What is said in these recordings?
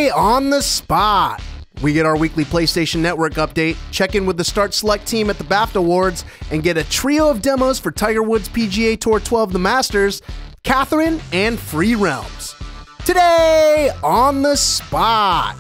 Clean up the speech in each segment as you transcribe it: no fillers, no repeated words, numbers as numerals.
Today on the spot, we get our weekly PlayStation Network update, check in with the Start Select team at the BAFTA Awards, and get a trio of demos for Tiger Woods PGA Tour 12 The Masters, Catherine, and Free Realms. Today on the spot.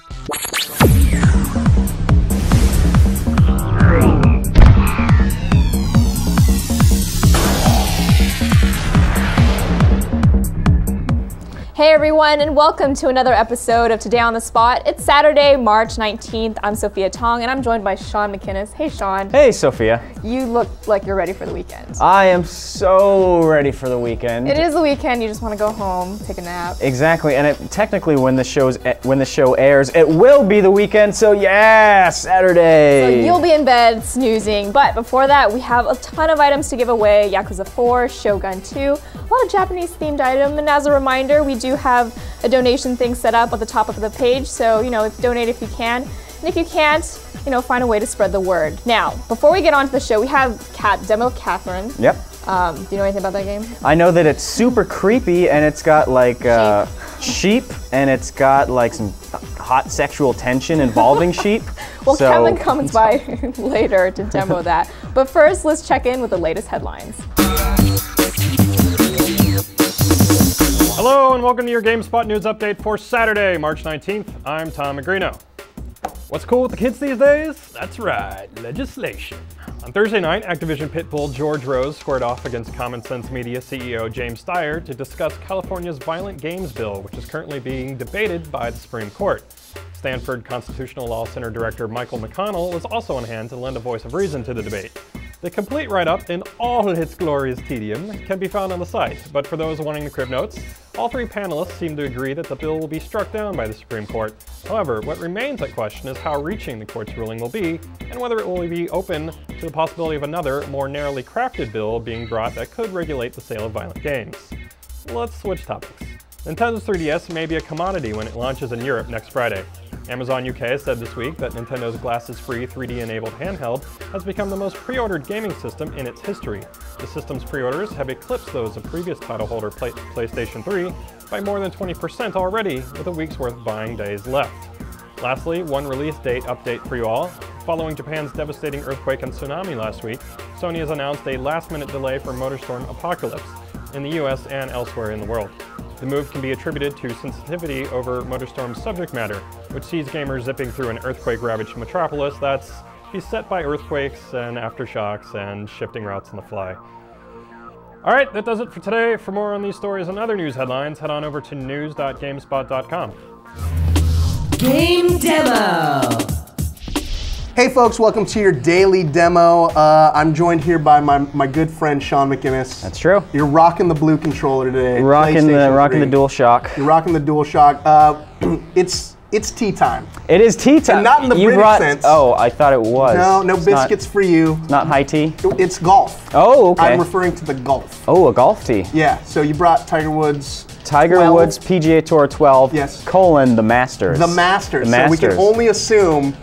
Hey everyone, and welcome to another episode of Today on the Spot. It's Saturday, March 19th. I'm Sophia Tong, and I'm joined by Sean McInnes. Hey Sean. Hey Sophia. You look like you're ready for the weekend. I am so ready for the weekend. It is the weekend. You just want to go home, take a nap. Exactly, and technically when the show airs, it will be the weekend. So yeah, Saturday. So you'll be in bed snoozing. But before that, we have a ton of items to give away: Yakuza 4, Shogun 2, a lot of Japanese-themed items. And as a reminder, we do have a donation thing set up at the top of the page, so donate if you can, and if you can't, find a way to spread the word. Now, before we get on to the show, we have demo Catherine. Yep. Do you know anything about that game? I know that it's super creepy, and it's got like sheep, and it's got like some hot sexual tension involving sheep. Well, Kevin comes by later to demo that. But first, let's check in with the latest headlines. Hello and welcome to your GameSpot news update for Saturday, March 19th. I'm Tom Magrino. What's cool with the kids these days? That's right, legislation. On Thursday night, Activision pitbull George Rose squared off against Common Sense Media CEO James Steyer to discuss California's violent games bill, which is currently being debated by the Supreme Court. Stanford Constitutional Law Center Director Michael McConnell was also on hand to lend a voice of reason to the debate. The complete write-up in all its glorious tedium can be found on the site, but for those wanting the crib notes, all three panelists seem to agree that the bill will be struck down by the Supreme Court. However, what remains at question is how reaching the court's ruling will be, and whether it will be open to the possibility of another, more narrowly crafted bill being brought that could regulate the sale of violent games. Let's switch topics. Nintendo's 3DS may be a commodity when it launches in Europe next Friday. Amazon UK said this week that Nintendo's glasses-free 3D-enabled handheld has become the most pre-ordered gaming system in its history. The system's pre-orders have eclipsed those of previous title holder PlayStation 3 by more than 20% already, with a week's worth of buying days left. Lastly, one release date update for you all. Following Japan's devastating earthquake and tsunami last week, Sony has announced a last-minute delay for MotorStorm Apocalypse in the US and elsewhere in the world. The move can be attributed to sensitivity over MotorStorm's subject matter, which sees gamers zipping through an earthquake-ravaged metropolis that's beset by earthquakes and aftershocks and shifting routes on the fly. Alright, that does it for today. For more on these stories and other news headlines, head on over to news.gamespot.com. Game Demo! Hey folks, welcome to your daily demo. I'm joined here by my good friend Sean McInnes. That's true. You're rocking the blue controller today. Rocking the DualShock. You're rocking the DualShock. It's tea time. It is tea time. And not in the British sense. Oh, I thought it was. No biscuits for you. It's not high tea? It's golf. Oh, okay. I'm referring to the golf. Oh, a golf tee. Yeah, so you brought Tiger Woods. Tiger Woods PGA Tour 12, yes. The Masters. The Masters. So we can only assume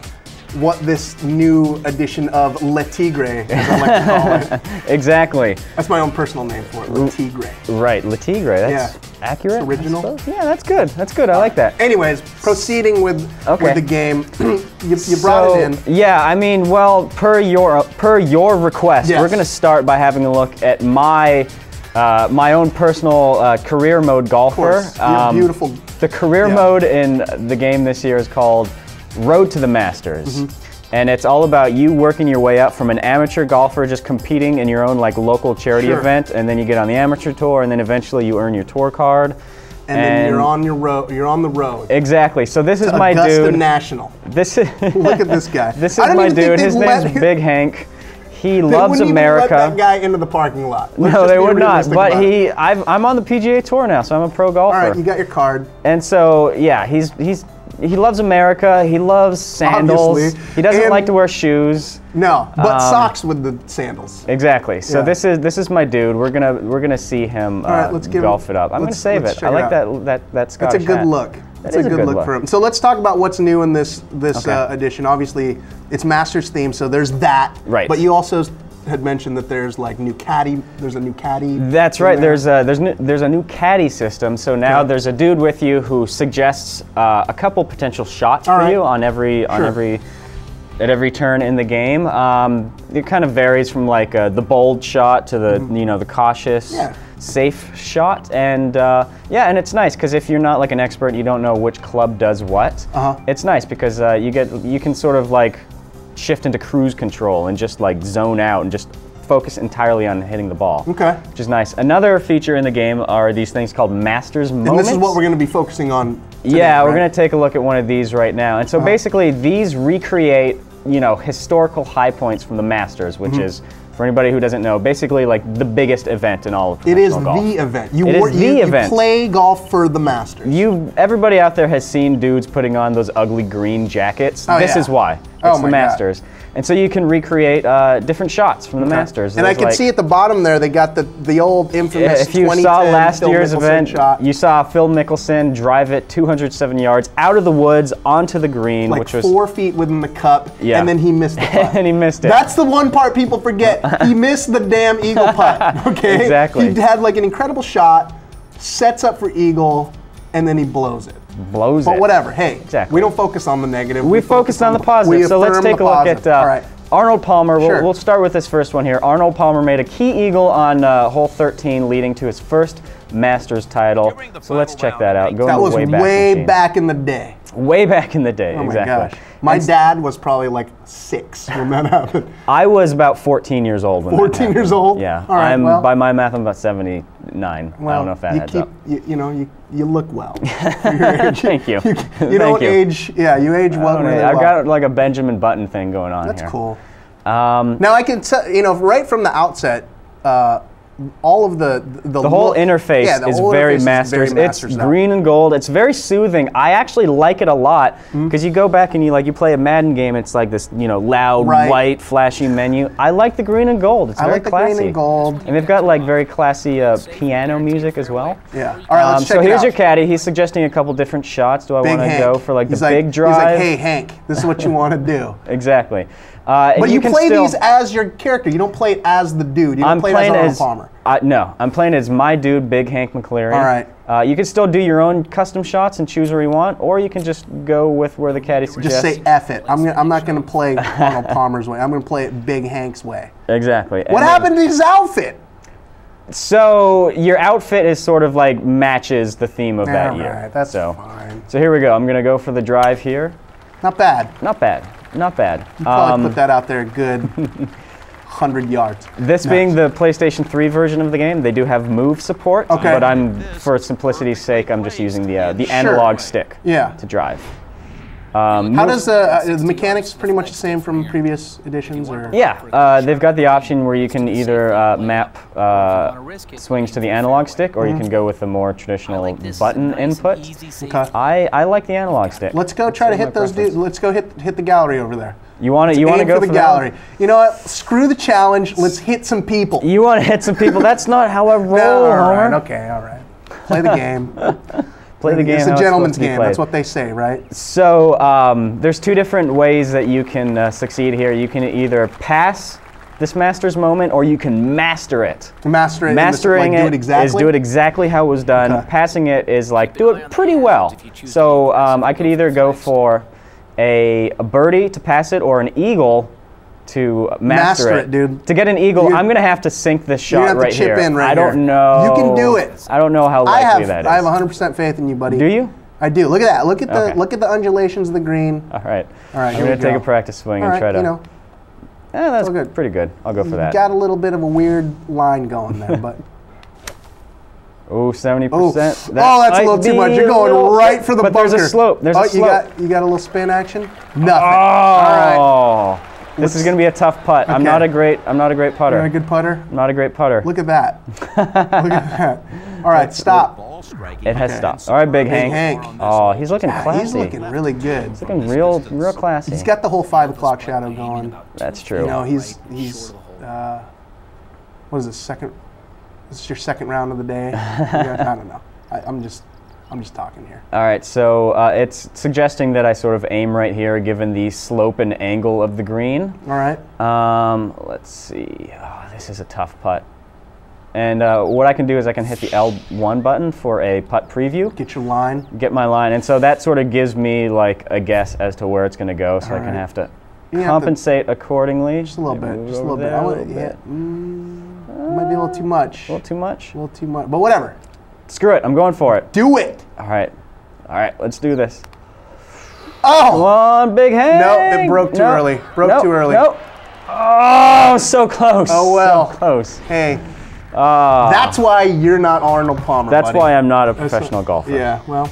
what this new edition of Le Tigre, as I like to call it. Exactly. That's my own personal name for it, Le Tigre. Right, Le Tigre. That's accurate. It's original. Yeah, that's good. That's good. I like that. Anyways, proceeding with the game, you brought it in. Yeah, I mean, well, per your request, yes. We're going to start by having a look at my own personal career mode golfer. Of course. Beautiful. The career mode in the game this year is called Road to the Masters. And it's all about you working your way up from an amateur golfer just competing in your own local charity event, and then you get on the amateur tour, and then eventually you earn your tour card. And then you're on your road. You're on the road. Exactly. So this is my Augusta dude. National. This is look at this guy. This is my dude. His name's Big Hank. He loves America. They wouldn't even let that guy into the parking lot. No, they would not. But I'm on the PGA Tour now, so I'm a pro golfer. All right, you got your card. And so yeah, he loves America. He loves sandals. Obviously. He doesn't like to wear shoes. No, but socks with the sandals. Exactly. So this is my dude. We're gonna see him golf it up. I'm gonna save it. I like that Scottish That's a good hat. look. That's a good look for him. So let's talk about what's new in this edition. Obviously, it's Masters themed, so there's that. Right. But you also had mentioned that there's like new caddy. There's a new caddy. That's right. There's a new caddy system. So now there's a dude with you who suggests a couple potential shots for you on every at every turn in the game. It kind of varies from like the bold shot to the the cautious, safe shot, and and it's nice because if you're not like an expert, you don't know which club does what. It's nice because you can sort of like shift into cruise control and just like zone out and just focus entirely on hitting the ball. Okay. Which is nice. Another feature in the game are these things called Masters Moments. And this is what we're going to be focusing on today, yeah, we're right? going to take a look at one of these right now. And so basically these recreate, historical high points from the Masters, which is, for anybody who doesn't know, basically like the biggest event in all of professional golf. It is the event. You play golf for the Masters. Everybody out there has seen dudes putting on those ugly green jackets. This is why. It's the Masters. God. And so you can recreate different shots from the Masters. And I can see at the bottom there, they got the old infamous 2010 if you saw last Phil year's Mickelson event, shot. you saw Phil Mickelson drive it 207 yards out of the woods onto the green, like which was 4 feet within the cup, and then he missed the putt. And he missed it. That's the one part people forget. He missed the damn eagle putt, okay? Exactly. He had like an incredible shot, sets up for eagle, and then he blows it. But whatever, hey, we don't focus on the negative. We focused on the positive. So let's take a look at Arnold Palmer. We'll start with this first one here. Arnold Palmer made a key eagle on hole 13, leading to his first Masters title. So let's check that out. That was way back in the day. Way back in the day, oh exactly. My gosh. My dad was probably like 6 when that happened. I was about 14 years old when 14 years old? Yeah. All right, by my math, I'm about 79. Well, I don't know if that adds up. You look well for your age. Thank you. You don't age. Yeah, you age well. Really I've got like a Benjamin Button thing going on here. That's cool. Now I can tell right from the outset, all of the whole interface is very Masters. It's green and gold. It's very soothing. I actually like it a lot because you go back and you play a Madden game. It's like this loud white flashy menu. I like the green and gold. It's very classy. The green and gold. And they've got like very classy piano music as well. Yeah. All right. Let's check it out. So here's your caddy. He's suggesting a couple different shots. Do I want to go for like the big drive? He's like, hey Hank, this is what you want to do. Exactly. But you play these as your character. You don't play it as the dude. You don't play it as Arnold Palmer. No, I'm playing as my dude, Big Hank McCleary. All right. You can still do your own custom shots and choose where you want, or you can just go with where the caddy suggests. Just say F it. I'm not going to play Arnold Palmer's way. I'm going to play it Big Hank's way. Exactly. What happened to his outfit? So your outfit is sort of like matches the theme of that year. Right, that's fine. So here we go. I'm going to go for the drive here. Not bad. Not bad. Not bad. You probably put that out there a good 100 yards. This being the PlayStation 3 version of the game, they do have move support. Okay. But for simplicity's sake, I'm just using the analog stick to drive. How does the mechanics pretty much the same from previous editions, or? Yeah, they've got the option where you can either map swings to the analog stick, or you can go with the more traditional button input. Okay. I like the analog stick. Let's go try to hit those dudes. Let's go hit the gallery over there. You want to go for the gallery? You know what? Screw the challenge. Let's hit some people. You want to hit some people? That's not how I roll, all right. Homer. Okay, all right. Play the game. Play the game. It's a gentleman's game. That's what they say, right? So there's 2 different ways that you can succeed here. You can either pass this Masters moment, or you can master it. Mastering it is do it exactly how it was done. Okay. Passing it is like do it pretty well. So I could either go for a birdie to pass it, or an eagle to master it, dude. To get an eagle, I'm going to have to sink this shot right here. I don't know. You can do it. I don't know how likely that is. I have 100% faith in you, buddy. Do you? I do. Look at that. Look at the undulations of the green. All right. All right. I'm going to take a practice swing and try to. That's pretty good. I'll go for that. Got a little bit of a weird line going there, but. Oh, 70%. That's a little too much. You're going right for the bunker. But there's a slope. There's a slope. You got a little spin action? Nothing. All right. This is going to be a tough putt. Okay. I'm not a great putter. You're a good putter? I'm not a great putter. Look at that. Look at that. All right, stop. It has stopped. All right, Big Hank. Oh, he's looking classy. He's looking really good. He's looking real classy. He's got the whole 5 o'clock shadow going. That's true. He's what is this, second? This is your second round of the day? I don't know. I'm just talking here. All right, so it's suggesting that I sort of aim right here, given the slope and angle of the green. All right. Let's see. Oh, this is a tough putt. And what I can do is I can hit the L1 button for a putt preview. Get your line. Get my line. And so that sort of gives me like a guess as to where it's going to go. So I can have to compensate accordingly. Just a little bit. Just a little bit. Might be a little too much. A little too much? A little too much. But whatever. Screw it. I'm going for it. Do it. All right. All right. Let's do this. Oh! Come on, big hang. Nope, it broke too early. Broke too early. Nope. Oh, so close. Oh, well. So close. Hey. That's why you're not Arnold Palmer, That's why I'm not a professional golfer. Yeah, well,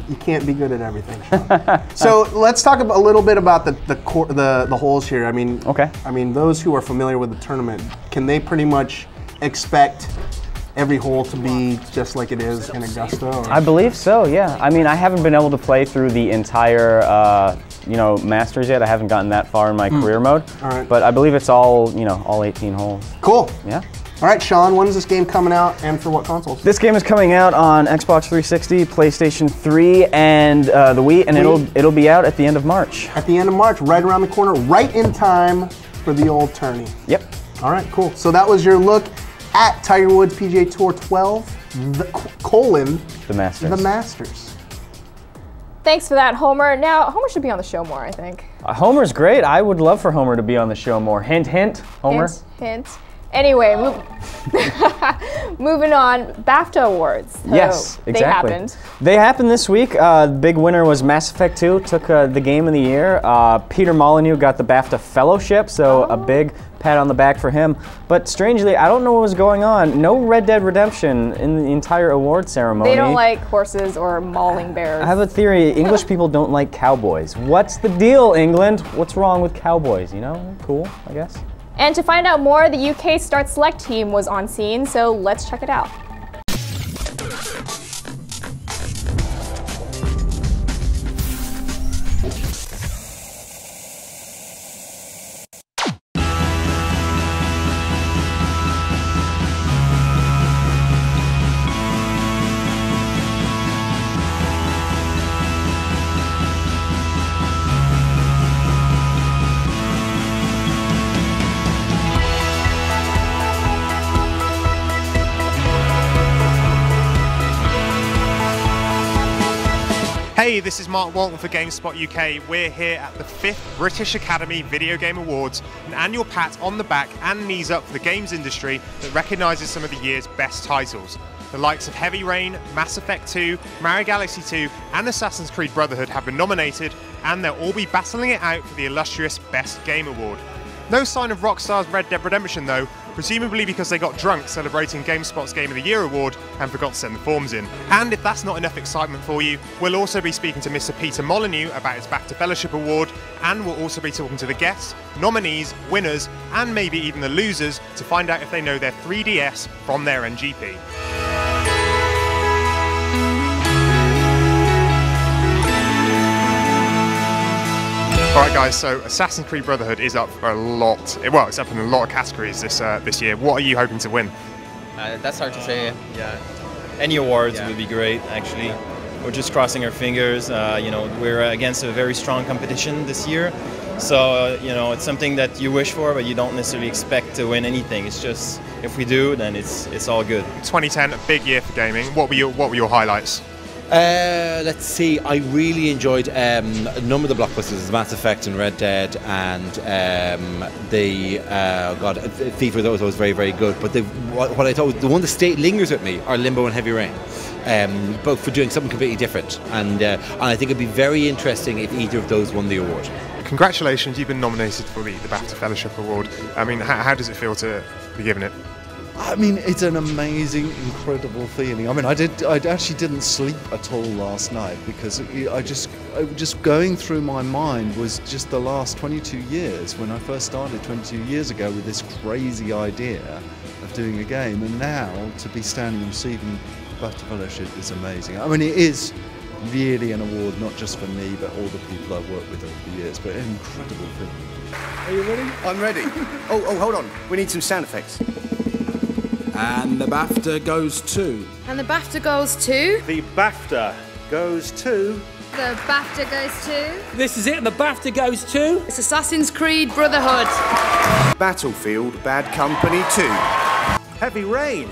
you can't be good at everything, Sean. So let's talk a little bit about the holes here. I mean, those who are familiar with the tournament, can they pretty much expect every hole to be just like it is in Augusta? Or? I believe so, yeah. I mean, I haven't been able to play through the entire, Masters yet. I haven't gotten that far in my career mode. All right. But I believe it's all, all 18 holes. Cool. Yeah. All right, Sean, when is this game coming out and for what consoles? This game is coming out on Xbox 360, PlayStation 3, and the Wii, and it'll be out at the end of March. At the end of March, right around the corner, right in time for the old tourney. Yep. All right, cool. So that was your look at Tiger Woods PGA Tour 12, the Masters. The Masters. Thanks for that, Homer. Now, Homer should be on the show more, I think. Homer's great. I would love for Homer to be on the show more. Hint, hint, Homer. Hint, hint. Anyway, moving on, BAFTA Awards. So yes, exactly. They happened. They happened this week. The big winner was Mass Effect 2, took the game of the year. Peter Molyneux got the BAFTA Fellowship, so a big pat on the back for him. But strangely, I don't know what was going on. No Red Dead Redemption in the entire award ceremony. They don't like horses or mauling bears. I have a theory. English people don't like cowboys. What's the deal, England? What's wrong with cowboys, Cool, I guess. And to find out more, the UK Start Select team was on scene, so let's check it out. Hey, this is Mark Walton for GameSpot UK. We're here at the 5th British Academy Video Game Awards, an annual pat on the back and knees up for the games industry that recognises some of the year's best titles. The likes of Heavy Rain, Mass Effect 2, Mario Galaxy 2 and Assassin's Creed Brotherhood have been nominated, and they'll all be battling it out for the illustrious Best Game Award. No sign of Rockstar's Red Dead Redemption though, presumably because they got drunk celebrating GameSpot's Game of the Year award and forgot to send the forms in. And if that's not enough excitement for you, we'll also be speaking to Mr. Peter Molyneux about his BAFTA Fellowship Award, and we'll also be talking to the guests, nominees, winners, and maybe even the losers to find out if they know their 3DS from their NGP. Alright guys, so Assassin's Creed Brotherhood is up for a lot, well it's up in a lot of categories this year. What are you hoping to win? That's hard to say, yeah. Any awards would be great actually. We're just crossing our fingers, we're against a very strong competition this year. So, it's something that you wish for but you don't necessarily expect to win anything. It's just, if we do, then it's all good. 2010, a big year for gaming. What were your highlights? Let's see, I really enjoyed a number of the blockbusters, Mass Effect and Red Dead, and FIFA, those was very, very good. But what I thought was the one that lingers with me are Limbo and Heavy Rain, both for doing something completely different. And I think it'd be very interesting if either of those won the award. Congratulations, you've been nominated for the BAFTA Fellowship Award. I mean, how does it feel to be given it? I mean, it's an amazing, incredible feeling. I mean, I actually didn't sleep at all last night because just going through my mind was just the last 22 years when I first started 22 years ago with this crazy idea of doing a game, and now to be standing and receiving BAFTA Fellowship is amazing. I mean, it is really an award not just for me but all the people I've worked with over the years, but an incredible thing. Are you ready? I'm ready. Oh, hold on. We need some sound effects. And the BAFTA goes to... And the BAFTA goes to... The BAFTA goes to... The BAFTA goes to... This is it, and the BAFTA goes to... It's Assassin's Creed Brotherhood. Battlefield Bad Company 2. Heavy Rain.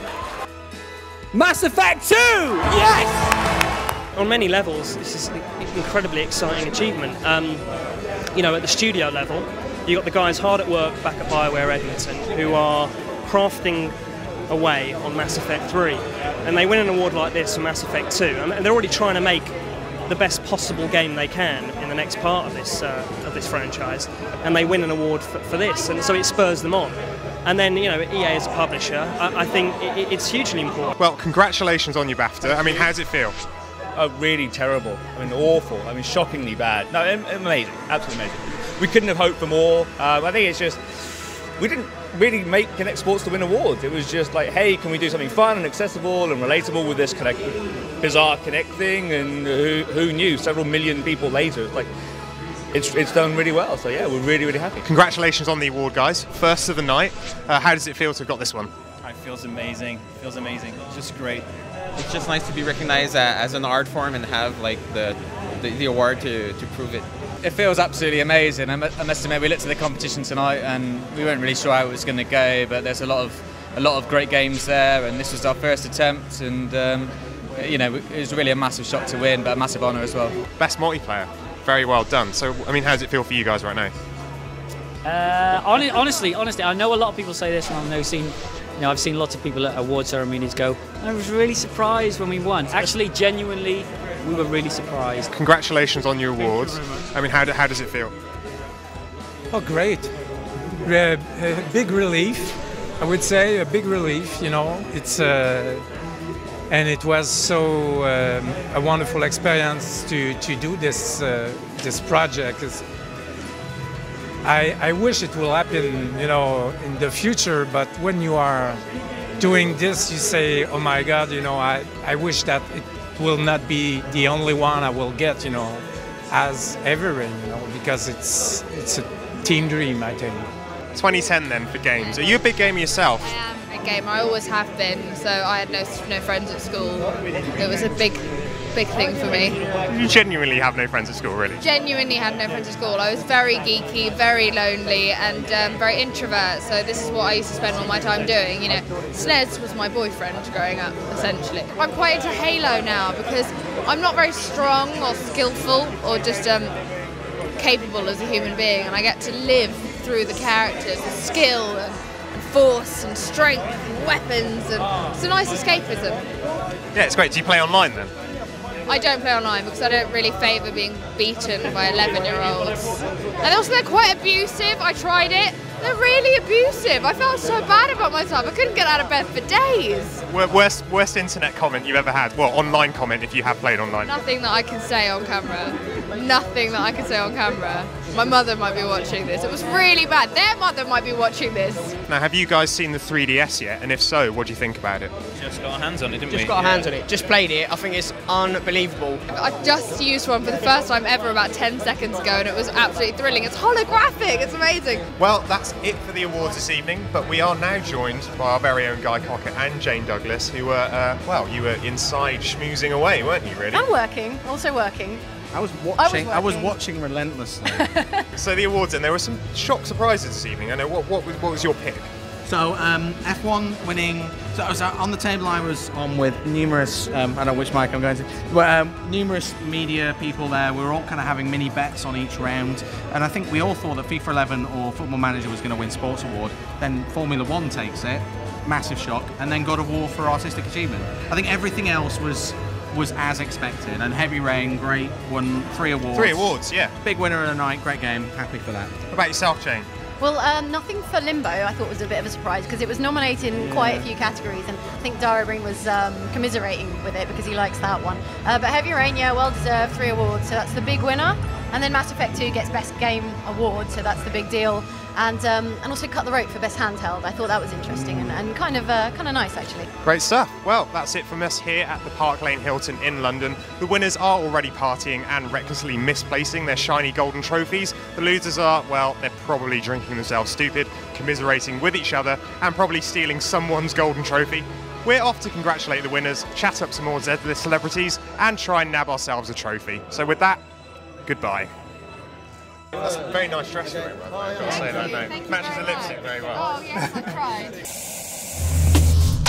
Mass Effect 2! Yes! On many levels, this is an incredibly exciting achievement. You know, at the studio level, you've got the guys hard at work back at BioWare Edmonton who are crafting away on Mass Effect 3. And they win an award like this for Mass Effect 2. And they're already trying to make the best possible game they can in the next part of this franchise. And they win an award for this, and so it spurs them on. And then, you know, EA as a publisher, I think it's hugely important. Well, congratulations on your BAFTA. I mean, how does it feel? Oh, really terrible. I mean, awful. I mean, shockingly bad. No, amazing. Absolutely amazing. We couldn't have hoped for more. I think it's just, we didn't really make Kinect Sports to win awards. It was just like, hey, can we do something fun and accessible and relatable with this bizarre Kinect thing? And who knew? Several million people later, it's like, it's done really well. So yeah, we're really, really happy. Congratulations on the award, guys. First of the night. How does it feel to have got this one? It feels amazing. It feels amazing. It's just great. It's just nice to be recognized as an art form and have like the award to prove it. It feels absolutely amazing. I must admit, we looked at the competition tonight and we weren't really sure how it was going to go, but there's a lot of great games there, and this was our first attempt, and you know, it was really a massive shock to win, but a massive honour as well. Best multiplayer, very well done. So, I mean, how does it feel for you guys right now? Honestly, I know a lot of people say this, and I've seen lots of people at award ceremonies go, and I was really surprised when we won. Actually, genuinely, we were really surprised. Congratulations on your awards. I mean, how does it feel? Oh, great. Big relief, I would say, a big relief, you know. It's and it was so a wonderful experience to do this project. I wish it will happen, you know, in the future, but when you are doing this, you say, oh my God, you know, I wish that it will not be the only one I will get, you know, as ever, you know, because it's a team dream, I think. 2010 then for games. Are you a big gamer yourself? I am a gamer, I always have been, so I had no friends at school. It was a big thing for me. You genuinely have no friends at school, really? Genuinely had no friends at school. I was very geeky, very lonely, and very introvert, so this is what I used to spend all my time doing, you know. Snez was my boyfriend growing up, essentially. I'm quite into Halo now because I'm not very strong or skillful or just capable as a human being, and I get to live through the characters, the skill and force and strength and weapons, and it's a nice escapism. Yeah, it's great. Do you play online then? I don't play online because I don't really favour being beaten by 11-year-olds. And also they're quite abusive. I tried it. They're really abusive. I felt so bad about myself. I couldn't get out of bed for days. Worst internet comment you've ever had? Well, online comment if you have played online. Nothing that I can say on camera. Nothing that I can say on camera. My mother might be watching this. It was really bad. Their mother might be watching this. Now, have you guys seen the 3DS yet? And if so, what do you think about it? Just got our hands on it, didn't we? Just got our hands on it. Just played it. I think it's unbelievable. I just used one for the first time ever about 10 seconds ago, and it was absolutely thrilling. It's holographic. It's amazing. Well, that's it for the awards this evening, but we are now joined by our very own Guy Cockett and Jane Douglas, who were, well, you were inside schmoozing away, weren't you, really? I'm working, also working. I was watching relentlessly. So the awards, and there were some shock surprises this evening. I know, what was your pick? So F1 winning. So on the table I was on with numerous. I don't know which mic I'm going to. But numerous media people there. We were all kind of having mini bets on each round, and I think we all thought that FIFA 11 or Football Manager was going to win Sports Award. Then Formula 1 takes it, massive shock, and then God of War for artistic achievement. I think everything else was as expected, and Heavy Rain, great, won 3 awards. 3 awards, yeah. Big winner of the night, great game, happy for that. What about yourself, Jane? Well, nothing for Limbo, I thought was a bit of a surprise because it was nominated in quite a few categories, and I think Dara Breen was commiserating with it because he likes that one. But Heavy Rain, yeah, well deserved, 3 awards, so that's the big winner. And then Mass Effect 2 gets Best Game Award, so that's the big deal. And also Cut the Rope for Best Handheld. I thought that was interesting and kind of nice, actually. Great stuff. Well, that's it from us here at the Park Lane Hilton in London. The winners are already partying and recklessly misplacing their shiny golden trophies. The losers are, well, they're probably drinking themselves stupid, commiserating with each other, and probably stealing someone's golden trophy. We're off to congratulate the winners, chat up some more Z-list celebrities, and try and nab ourselves a trophy. So with that, goodbye. That's a very nice dress, I've got to say that, no. Matches the lipstick very well. Oh, yes, I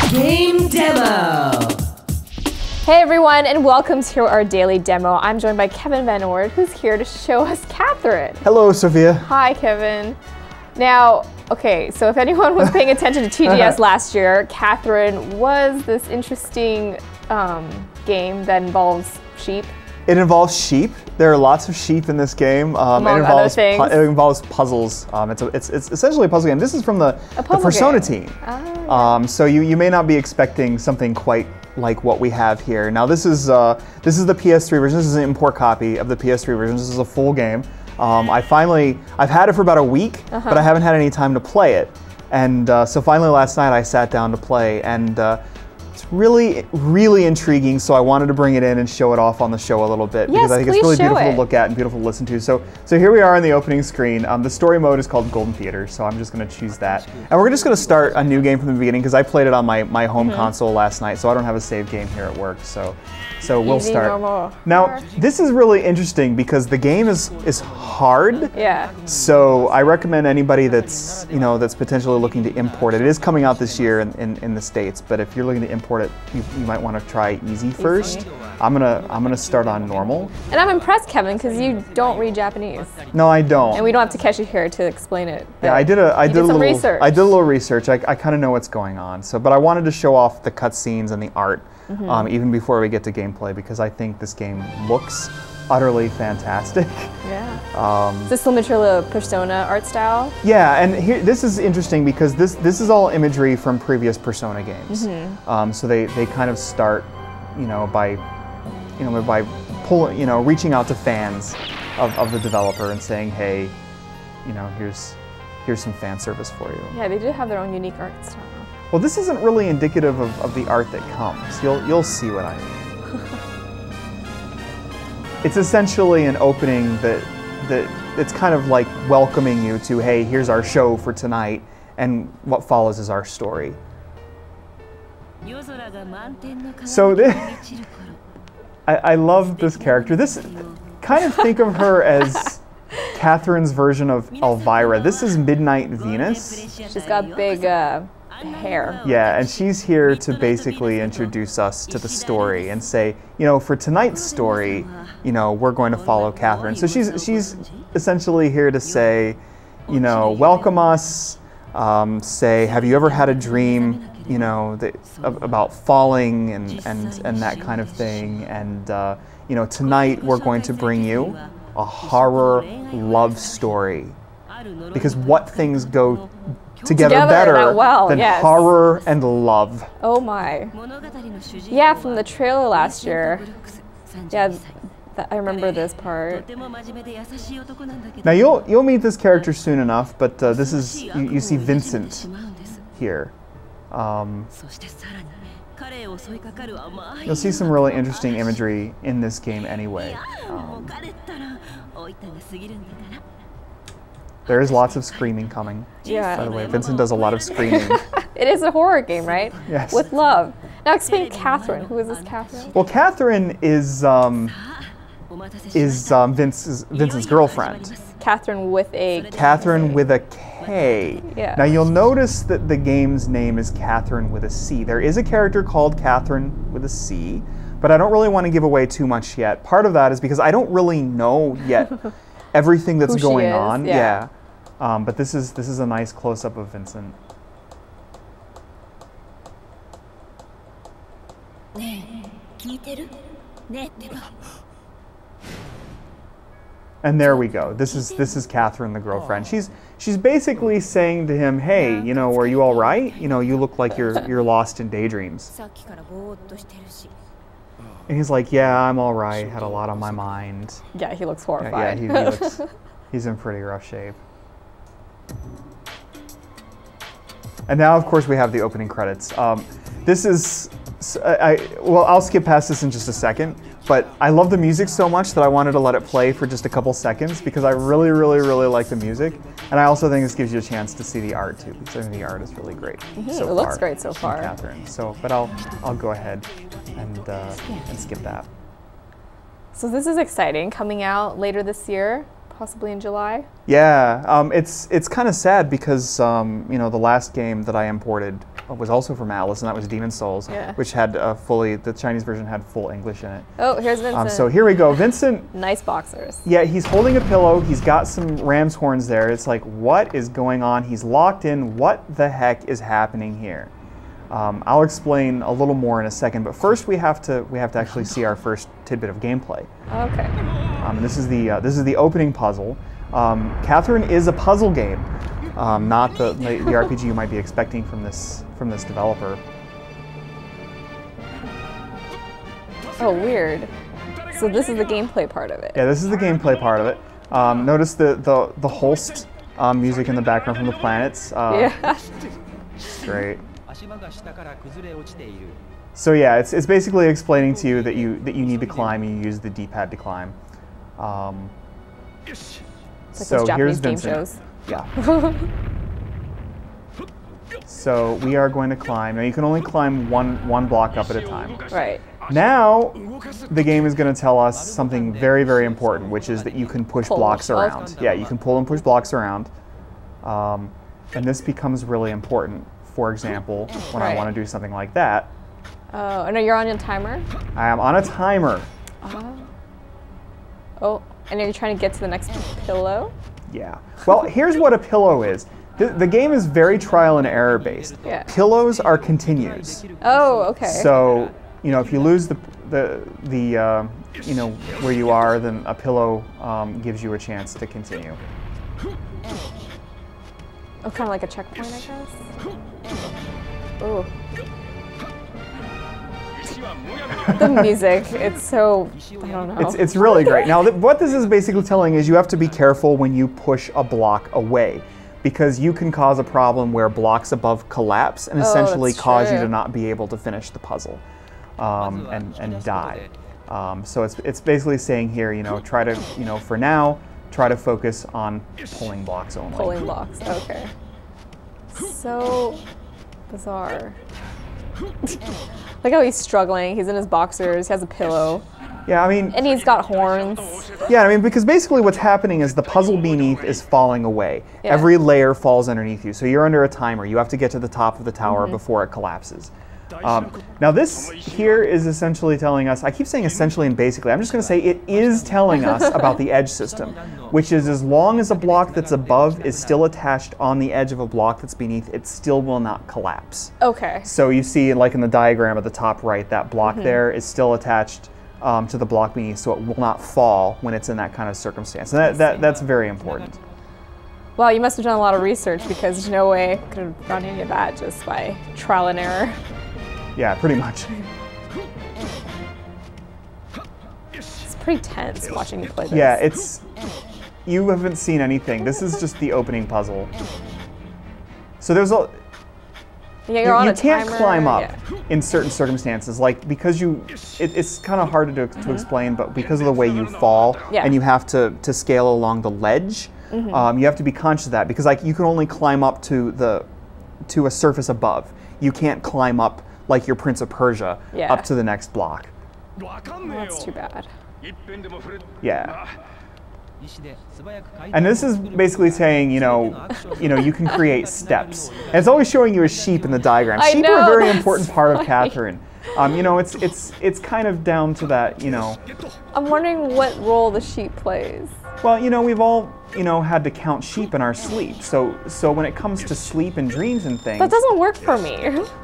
tried. Game Demo! Hey everyone, and welcome to our daily demo. I'm joined by Kevin Van Ord, who's here to show us Catherine. Hello, Sophia. Hi, Kevin. Now, okay, so if anyone was paying attention to TGS last year, Catherine was this interesting game that involves sheep. It involves sheep. There are lots of sheep in this game. Among other things. It involves puzzles. It's essentially a puzzle game. This is from the Persona team. So you may not be expecting something quite like what we have here. Now this is the PS3 version. This is an import copy of the PS3 version. This is a full game. I've had it for about a week, but I haven't had any time to play it. And so finally last night I sat down to play, and it's really, really intriguing, so I wanted to bring it in and show it off on the show a little bit, because I think it's really beautiful to look at and beautiful to listen to. So here we are on the opening screen. The story mode is called Golden Theater, so I'm just going to choose that. And we're just going to start a new game from the beginning, because I played it on my home console last night, so I don't have a save game here at work. So we'll start. Normal. Now, this is really interesting because the game is hard. Yeah. So I recommend anybody that's potentially looking to import it. It is coming out this year in the States, but if you're looking to import it, you might want to try easy first. I'm gonna start on normal. And I'm impressed, Kevin, because you don't read Japanese. No, I don't. And we don't have to catch you here to explain it. Yeah, I did a little research. I did a little research. I kind of know what's going on. But I wanted to show off the cutscenes and the art. Even before we get to gameplay, because I think this game looks utterly fantastic. Yeah. Is this similar to the Persona art style? Yeah, and here this is interesting because this is all imagery from previous Persona games. So they kind of start, by reaching out to fans of the developer and saying, hey, here's some fan service for you. Yeah, they do have their own unique art style. Well, this isn't really indicative of the art that comes. You'll see what I mean. It's essentially an opening that it's kind of like welcoming you to, hey, here's our show for tonight, and what follows is our story. So I love this character. This kind of think of her as Catherine's version of Elvira. This is Midnight Venus. She's got big hair. Yeah, and she's here to basically introduce us to the story and say, for tonight's story, we're going to follow Catherine. So she's essentially here to say, welcome us, say, have you ever had a dream, about falling and that kind of thing, and tonight we're going to bring you a horror love story, because what things go together better than horror and love. Oh my. Yeah, from the trailer last year. Yeah, I remember this part. Now you'll meet this character soon enough, but this is you see Vincent here. You'll see some really interesting imagery in this game anyway. There is lots of screaming coming. Yeah. By the way, Vincent does a lot of screaming. It is a horror game, right? Yes. With love. Now explain Catherine. Who is this Catherine? Well, Catherine is Vincent's girlfriend. Catherine with a Catherine with a K. Yeah. Now you'll notice that the game's name is Catherine with a C. There is a character called Catherine with a C, but I don't really want to give away too much yet. Part of that is because I don't really know yet everything that's going on. Yeah. But this is a nice close-up of Vincent. And there we go. This is Catherine, the girlfriend. She's basically saying to him, "Hey, are you all right? You look like you're lost in daydreams." And he's like, yeah, I'm all right. Had a lot on my mind. Yeah, he looks horrified. Yeah, he's in pretty rough shape. And now, of course, we have the opening credits. This is, well, I'll skip past this in just a second, but I love the music so much that I wanted to let it play for just a couple seconds because I really, really, really like the music. And I also think this gives you a chance to see the art too, because I think the art is really great so It looks great so far. Catherine. So, but I'll go ahead and skip that. So this is exciting, coming out later this year, possibly in July. Yeah, it's kind of sad because you know, the last game that I imported was also from Atlas, and that was Demon's Souls, which had the Chinese version had full English in it. Oh, here's Vincent. So here we go, Vincent. Nice boxers. Yeah, he's holding a pillow. He's got some ram's horns there. It's like, what is going on? He's locked in. What the heck is happening here? I'll explain a little more in a second, but first we have to actually see our first tidbit of gameplay. Okay. This is the opening puzzle. Catherine is a puzzle game, not the RPG you might be expecting from this developer. Oh, weird. So this is the gameplay part of it. Yeah, this is the gameplay part of it. Notice the Holst music in the background from the planets. Yeah. Great. So yeah, it's basically explaining to you that you need to climb and you use the D-pad to climb. It's like So those here's Japanese game Vincent. shows. Yeah. So we are going to climb. Now you can only climb one block up at a time. Right. Now the game is going to tell us something very, very important, which is that you can push blocks around. Yeah, you can pull and push blocks around. And this becomes really important. For example, when I want to do something like that. Oh, and you're on a timer? I am on a timer. Oh, and are you trying to get to the next pillow? Yeah. Well, here's what a pillow is. The game is very trial and error based. Yeah. Pillows are continues. Oh, okay. So, you know, if you lose the you know, where you are, then a pillow gives you a chance to continue. Oh, kind of like a checkpoint, I guess. Ooh. The music, it's so, I don't know. It's really great. Now, what this is basically telling is you have to be careful when you push a block away, because you can cause a problem where blocks above collapse and essentially cause you to not be able to finish the puzzle and die. So it's basically saying here, you know, try to, you know, for now, try to focus on pulling blocks only. Pulling blocks, okay. So bizarre. Look how he's struggling. He's in his boxers, he has a pillow. Yeah, I mean... And he's got horns. Yeah, I mean, because basically what's happening is the puzzle beneath is falling away. Yeah. Every layer falls underneath you, so you're under a timer. You have to get to the top of the tower before it collapses. Now this here is essentially telling us, I keep saying essentially and basically, I'm just going to say it is telling us about the edge system, which is as long as a block that's above is still attached on the edge of a block that's beneath, it still will not collapse. Okay. So you see, like in the diagram at the top right, that block there is still attached to the block beneath, so it will not fall when it's in that kind of circumstance. And that's very important. Wow, you must have done a lot of research, because there's no way I could have done any of that just by trial and error. Yeah, pretty much. It's pretty tense watching you play this. Yeah, you haven't seen anything. This is just the opening puzzle. So there's a... Yeah, you're on a can't timer, climb up in certain circumstances, like because it's kind of hard to explain, but because of the way you fall and you have to scale along the ledge, you have to be conscious of that, because like you can only climb up to a surface above. You can't climb up like your Prince of Persia up to the next block. Oh, that's too bad. Yeah. And this is basically saying, you know, you can create steps. And it's always showing you a sheep in the diagram. Sheep are a very important part of Catherine. You know, it's kind of down to that, you know. I'm wondering what role the sheep plays. Well, you know, we've all, you know, had to count sheep in our sleep. So when it comes to sleep and dreams and things... That doesn't work for me.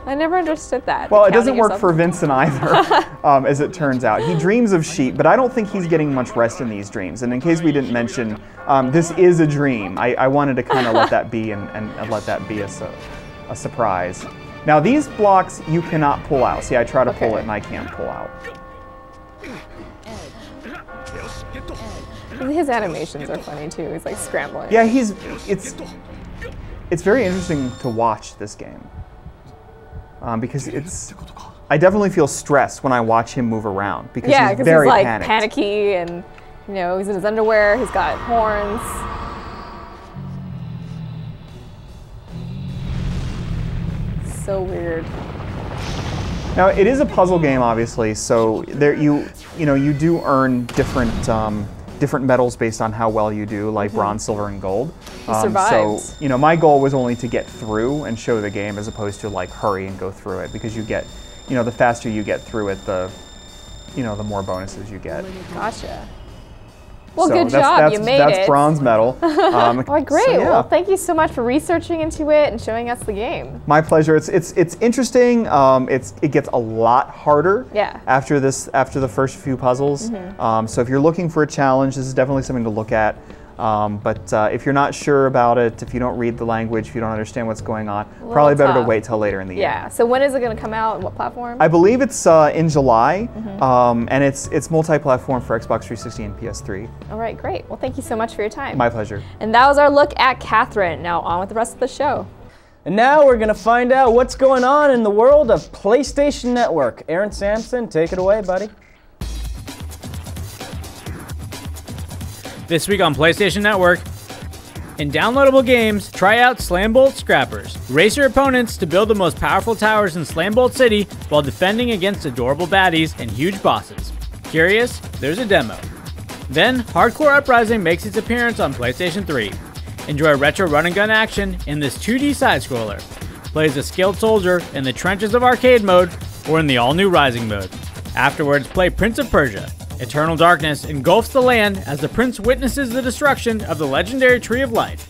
I never understood that. Well, it doesn't work for Vincent either, as it turns out. He dreams of sheep, but I don't think he's getting much rest in these dreams. And in case we didn't mention, this is a dream. I wanted to kind of let that be and let that be a surprise. Now, these blocks you cannot pull out. See, I try to pull it and I can't pull out. His animations are funny too. He's like scrambling. Yeah, it's very interesting to watch this game because I definitely feel stressed when I watch him move around because yeah, he's because very he's like panicked. panicky and he's in his underwear. He's got horns. So weird. Now it is a puzzle game, obviously, so there you do earn different different medals based on how well you do, like bronze, silver, and gold. He survived. So my goal was only to get through and show the game, as opposed to like hurry and go through it, because you get, the faster you get through it, the more bonuses you get. Gotcha. Well, So good that's- job. that's- You made that's it. bronze medal. All right, great. So, yeah. Well, thank you so much for researching into it and showing us the game. My pleasure. It's interesting. It gets a lot harder. Yeah. After the first few puzzles. So if you're looking for a challenge, this is definitely something to look at. But if you're not sure about it, if you don't read the language, if you don't understand what's going on, probably better to tough. wait till later in the year. Yeah. So when is it going to come out? And what platform? I believe it's in July, and it's multi-platform for Xbox 360 and PS3. All right, great. Well, thank you so much for your time. My pleasure. And that was our look at Catherine. Now on with the rest of the show. And now we're going to find out what's going on in the world of PlayStation Network. Aaron Sampson, take it away, buddy. This week on PlayStation Network, in downloadable games, try out Slambolt Scrappers. Race your opponents to build the most powerful towers in Slambolt City while defending against adorable baddies and huge bosses. Curious? There's a demo. Then, Hardcore Uprising makes its appearance on PlayStation 3. Enjoy retro run-and-gun action in this 2D side-scroller. Play as a skilled soldier in the trenches of arcade mode or in the all-new Rising mode. Afterwards, play Prince of Persia. Eternal darkness engulfs the land as the prince witnesses the destruction of the legendary Tree of Life.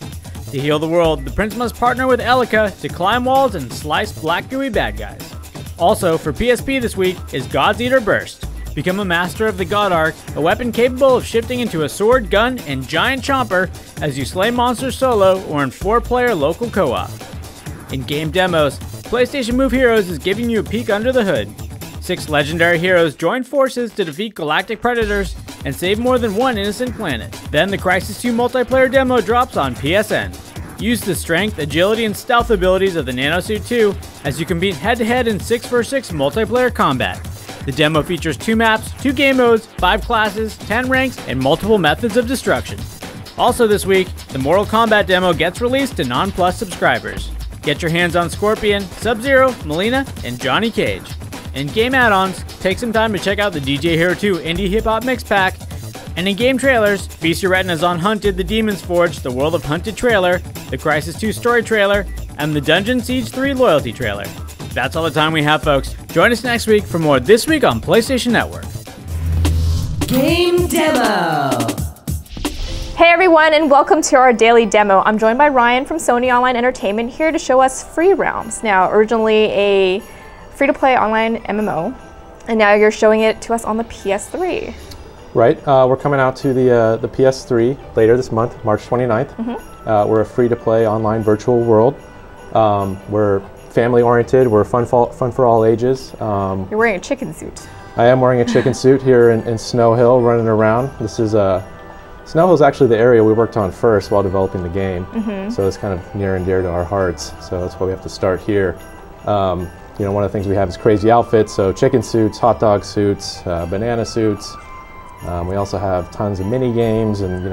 To heal the world, the prince must partner with Elika to climb walls and slice black gooey bad guys. Also, for PSP this week is God's Eater Burst. Become a master of the God Arc, a weapon capable of shifting into a sword, gun, and giant chomper as you slay monsters solo or in 4-player local co-op. In game demos, PlayStation Move Heroes is giving you a peek under the hood. 6 legendary heroes join forces to defeat galactic predators and save more than one innocent planet. Then the Crysis 2 multiplayer demo drops on PSN. Use the strength, agility, and stealth abilities of the Nanosuit 2 as you compete head-to-head in 6vs6 multiplayer combat. The demo features 2 maps, 2 game modes, 5 classes, 10 ranks, and multiple methods of destruction. Also this week, the Mortal Kombat demo gets released to non-Plus subscribers. Get your hands on Scorpion, Sub-Zero, Melina, and Johnny Cage. In game add-ons, take some time to check out the DJ Hero 2 Indie Hip Hop Mix Pack. And in game trailers, feast your retinas on Hunted the Demon's Forge, the World of Hunted trailer, the Crysis 2 story trailer, and the Dungeon Siege 3 loyalty trailer. That's all the time we have, folks. Join us next week for more This Week on PlayStation Network. Game Demo. Hey everyone, and welcome to our daily demo. I'm joined by Ryan from Sony Online Entertainment here to show us Free Realms. Now, originally a free-to-play online MMO, and now you're showing it to us on the PS3. Right, we're coming out to the PS3 later this month, March 29th. We're a free-to-play online virtual world. We're family-oriented. We're fun for all ages. You're wearing a chicken suit. I am wearing a chicken suit here in Snow Hill, running around. This is Snow Hill is actually the area we worked on first while developing the game, so it's kind of near and dear to our hearts. So that's why we have to start here. You know, one of the things we have is crazy outfits, so chicken suits, hot dog suits, banana suits. We also have tons of mini games and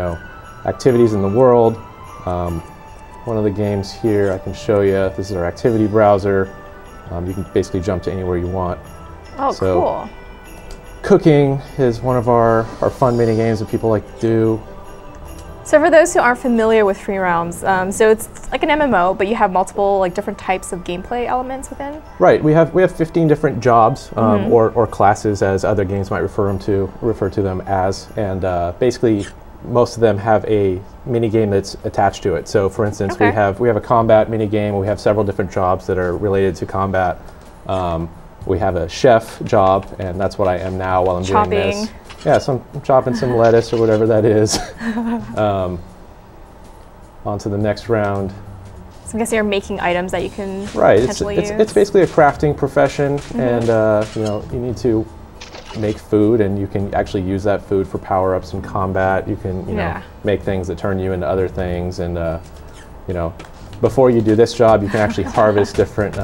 activities in the world. One of the games here I can show you. This is our activity browser. You can basically jump to anywhere you want. Oh, so, cool. Cooking is one of our fun mini games that people like to do. So for those who aren't familiar with Free Realms, so it's like an MMO, but you have multiple different types of gameplay elements within? Right, we have 15 different jobs or classes, as other games might refer to them as, and basically most of them have a mini game that's attached to it. So for instance, we have a combat mini game. We have several different jobs that are related to combat. We have a chef job, and that's what I am now while I'm doing this. Yeah, so I'm chopping some lettuce or whatever that is. On to the next round. So I'm guessing you're making items that you can Right, potentially use. it's basically a crafting profession, and you need to make food, and you can actually use that food for power-ups in combat. You can, you know, make things that turn you into other things, and you know, before you do this job, you can actually harvest different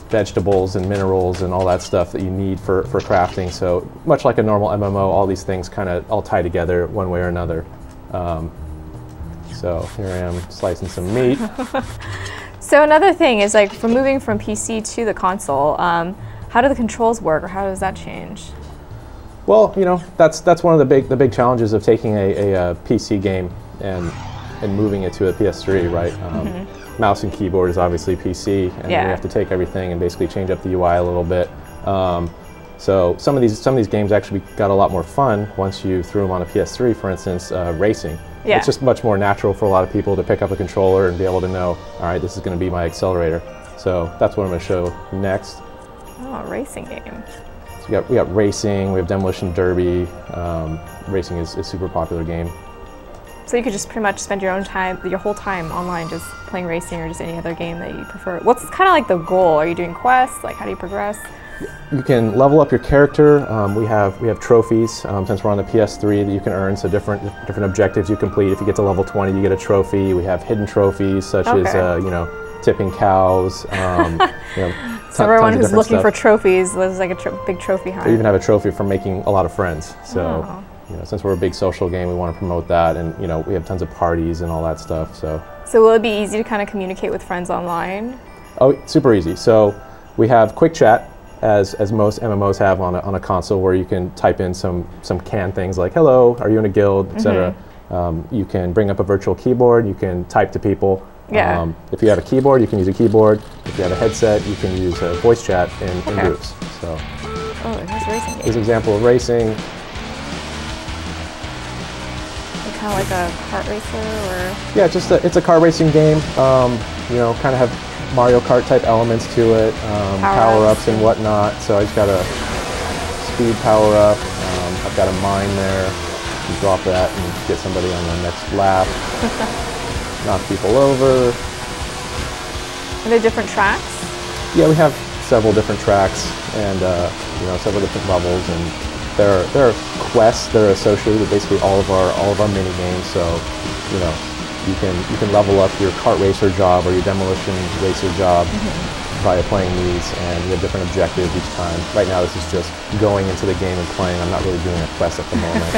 vegetables and minerals and all that stuff that you need for crafting. So much like a normal MMO, all these things kind of all tie together one way or another. So here I am slicing some meat. So another thing is, like, from moving from PC to the console, how do the controls work, or how does that change? Well, you know, that's one of the big challenges of taking a PC game and moving it to a PS3, right? Mouse and keyboard is obviously PC, and we have to take everything and basically change up the UI a little bit. So some of these games actually got a lot more fun once you threw them on a PS3. For instance, racing. It's just much more natural for a lot of people to pick up a controller and be able to know, all right, this is going to be my accelerator. So that's what I'm going to show next. Oh, a racing game. So we got racing, we have Demolition Derby. Racing is a super popular game. So you could just pretty much spend your whole time online just playing racing, or just any other game that you prefer. What's kind of like the goal? Are you doing quests? Like, how do you progress? You can level up your character. We have trophies since we're on the PS3 that you can earn. So different objectives you complete. If you get to level 20, you get a trophy. We have hidden trophies such as you know, tipping cows. You know, so everyone who's looking for trophies, there's like a big trophy hunt. We even have a trophy for making a lot of friends. So you know, since we're a big social game, we want to promote that, and you know, we have tons of parties and all that stuff. So will it be easy to kind of communicate with friends online? Oh, super easy. So we have quick chat, as most MMOs have on a console, where you can type in some canned things like "Hello, are you in a guild?" etc. You can bring up a virtual keyboard. You can type to people. If you have a keyboard, you can use a keyboard. If you have a headset, you can use a voice chat in groups. So, here's racing. Here's an example of racing. Kind of like a kart racer, or? Yeah, it's a car racing game. You know, kind of have Mario Kart type elements to it, power-ups and whatnot. So I just got a speed power-up. I've got a mine there. You drop that and get somebody on the next lap. Knock people over. Are there different tracks? Yeah, we have several different tracks and you know, several different levels, and there are quests that are associated with basically all of our mini games. So you know, you can level up your kart racer job or your demolition racer job by playing these, and you have different objectives each time. Right now, this is just going into the game and playing. I'm not really doing a quest at the moment.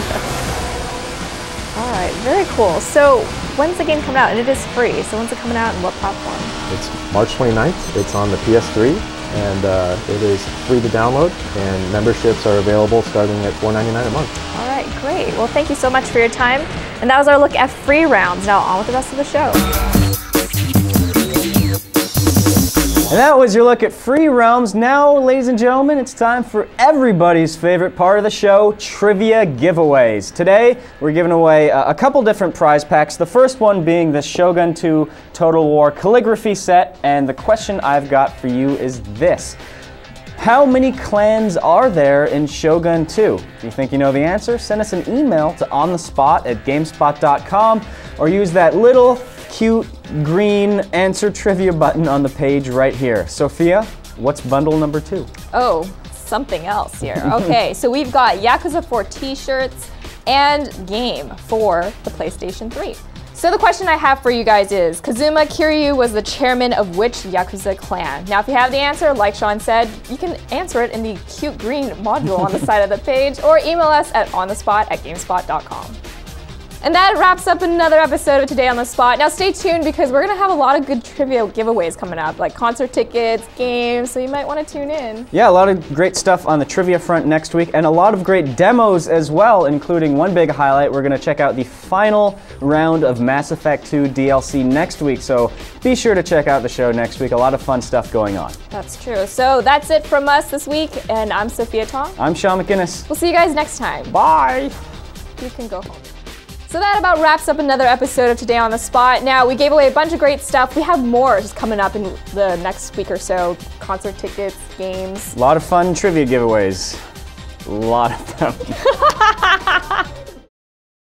All right, very cool. So when's the game coming out? And it is free, so when's it coming out and what platform? It's March 29th. It's on the PS3, and it is free to download, and memberships are available starting at $4.99 a month. All right, great. Well, thank you so much for your time. And that was our look at free rounds. Now on with the rest of the show. And that was your look at free rounds. Now, ladies and gentlemen, it's time for everybody's favorite part of the show, trivia giveaways. Today, we're giving away a couple different prize packs. The first one being the Shogun 2 Total War calligraphy set. And the question I've got for you is this. How many clans are there in Shogun 2? If you think you know the answer, send us an email to onthespot@gamespot.com, or use that little cute green answer trivia button on the page right here. Sophia, what's bundle number 2? Oh, something else here. Okay, so we've got Yakuza 4 t-shirts and game for the PlayStation 3. So the question I have for you guys is, Kazuma Kiryu was the chairman of which Yakuza clan? Now if you have the answer, like Sean said, you can answer it in the cute green module on the side of the page, or email us at onthespot@gamespot.com. And that wraps up another episode of Today on the Spot. Now stay tuned, because we're gonna have a lot of good trivia giveaways coming up, like concert tickets, games, so you might wanna tune in. Yeah, a lot of great stuff on the trivia front next week, and a lot of great demos as well, including one big highlight. We're gonna check out the final round of Mass Effect 2 DLC next week, so be sure to check out the show next week. A lot of fun stuff going on. That's true. So that's it from us this week, and I'm Sophia Tong. I'm Sean McGinnis. We'll see you guys next time. Bye. You can go home. So that about wraps up another episode of Today on the Spot. Now, we gave away a bunch of great stuff. We have more just coming up in the next week or so. Concert tickets, games. A lot of fun trivia giveaways. A lot of them.